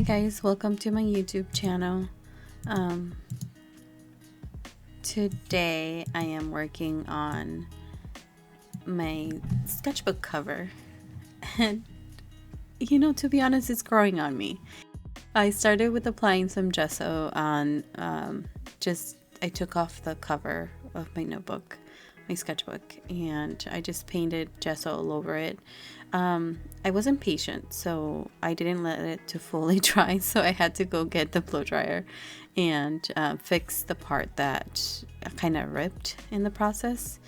Hi guys, welcome to my YouTube channel. Today I am working on my sketchbook cover, and to be honest, it's growing on me. I started with applying some gesso on I took off the cover of my notebook, my sketchbook, and I just painted gesso all over it. I wasn't patient, so I didn't let it to fully dry, so I had to go get the blow dryer and fix the part that kind of ripped in the process.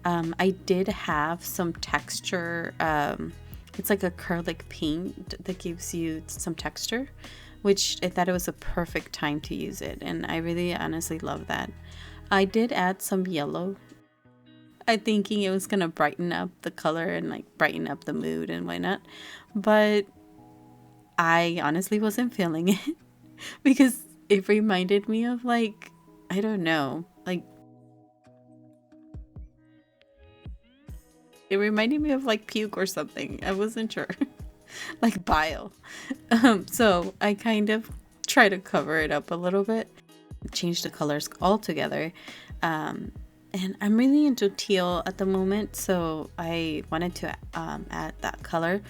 I did have some texture. It's like acrylic paint that gives you some texture, which I thought it was a perfect time to use it, and I really honestly love that. I did add some yellow. I thinking it was gonna brighten up the color and like brighten up the mood and whatnot, but I honestly wasn't feeling it because it reminded me of I don't know, it reminded me of puke or something. I wasn't sure. Like bile. So I kind of try to cover it up a little bit, change the colors altogether. And I'm really into teal at the moment, so I wanted to add that color.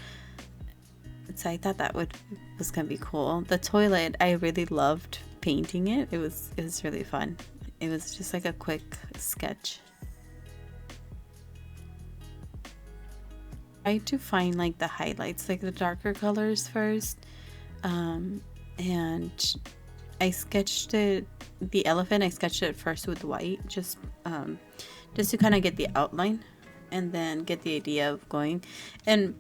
So I thought that was gonna be cool. The toilet, I really loved painting it. It was really fun. It was just like a quick sketch. I tried to find the highlights, the darker colors first, and I sketched it. The elephant, I sketched it first with white, just to kind of get the outline and then get the idea of going. And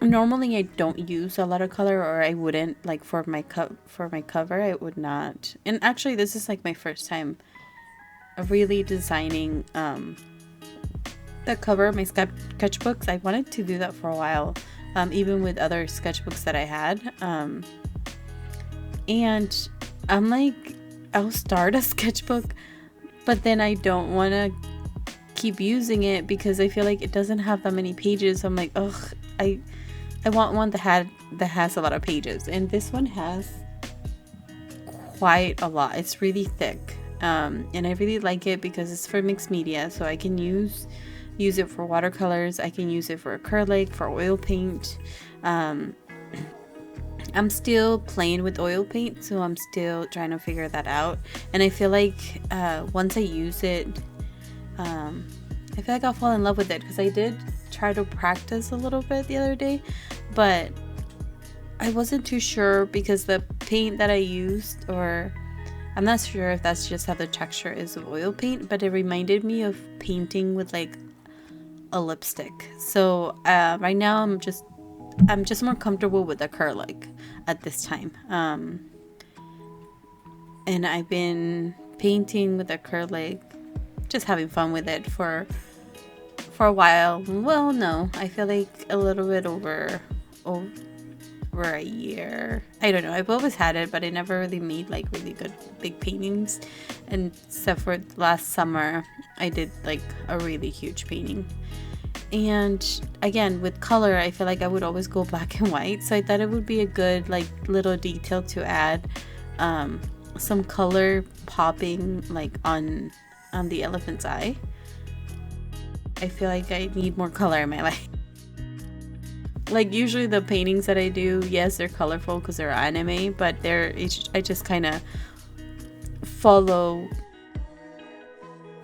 normally I don't use a lot of color, or I wouldn't, for my cover I would not. And actually this is my first time really designing the cover of my sketchbooks. I wanted to do that for a while, even with other sketchbooks that I had, and I'm like, I'll start a sketchbook, but then I don't want to keep using it because I feel like it doesn't have that many pages. I'm like, ugh, I want one that has a lot of pages, and this one has quite a lot. It's really thick, and I really like it because it's for mixed media, so I can use it for watercolors, I can use it for acrylic, for oil paint. I'm still playing with oil paint, so I'm still trying to figure that out. And I feel like once I use it, I feel like I'll fall in love with it, because I did try to practice a little bit the other day, but I wasn't too sure because the paint that I used, or I'm not sure if that's just how the texture is of oil paint, but it reminded me of painting with a lipstick. So right now I'm just more comfortable with acrylic at this time, and I've been painting with acrylic, just having fun with it for a while. Well, no, I feel like a little bit over a year. I don't know, I've always had it, but I never really made really good big paintings, and except for last summer I did a really huge painting. And again, with color, I feel like I would always go black and white, so I thought it would be a good little detail to add some color popping on the elephant's eye. I feel like I need more color in my life. Usually the paintings that I do, yes, they're colorful because they're anime, but I just kind of follow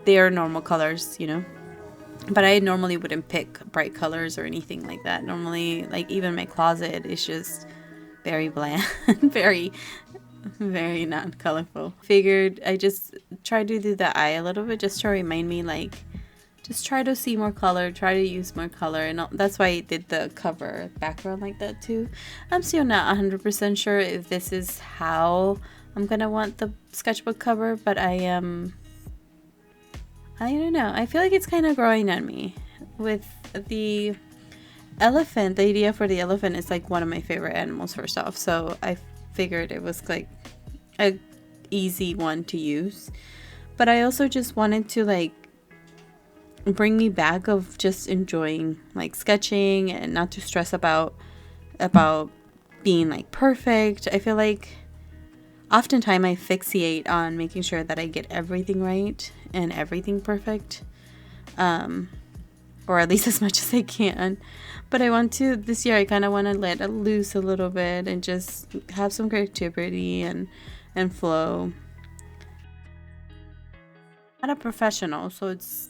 their normal colors, But I normally wouldn't pick bright colors or anything like that. Normally, even my closet is just very bland, very, very not colorful. Figured I just try to do the eye a little bit, just to remind me, just try to see more color, try to use more color. And that's why I did the cover background like that too. I'm still not 100% sure if this is how I'm gonna want the sketchbook cover, but I don't know. I feel like it's kind of growing on me. With the elephant, the idea for the elephant is one of my favorite animals, first off. So I figured it was a easy one to use. But I also just wanted to bring me back of just enjoying sketching and not to stress about being like perfect. I feel like oftentimes I fixate on making sure that I get everything right and everything perfect, or at least as much as I can. But I want to, this year, I kind of want to let it loose a little bit and just have some creativity and flow. Not a professional, so it's,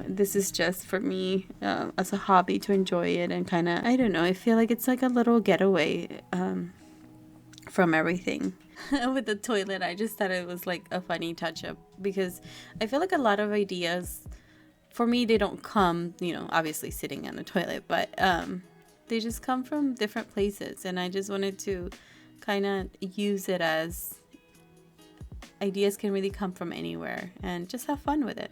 this is just for me, as a hobby to enjoy it and kind of, I don't know, I feel like it's like a little getaway from everything. With the toilet, I just thought it was like a funny touch up, because I feel like a lot of ideas for me, they don't come, obviously sitting on the toilet, but they just come from different places, and I just wanted to kind of use it as ideas can really come from anywhere and just have fun with it.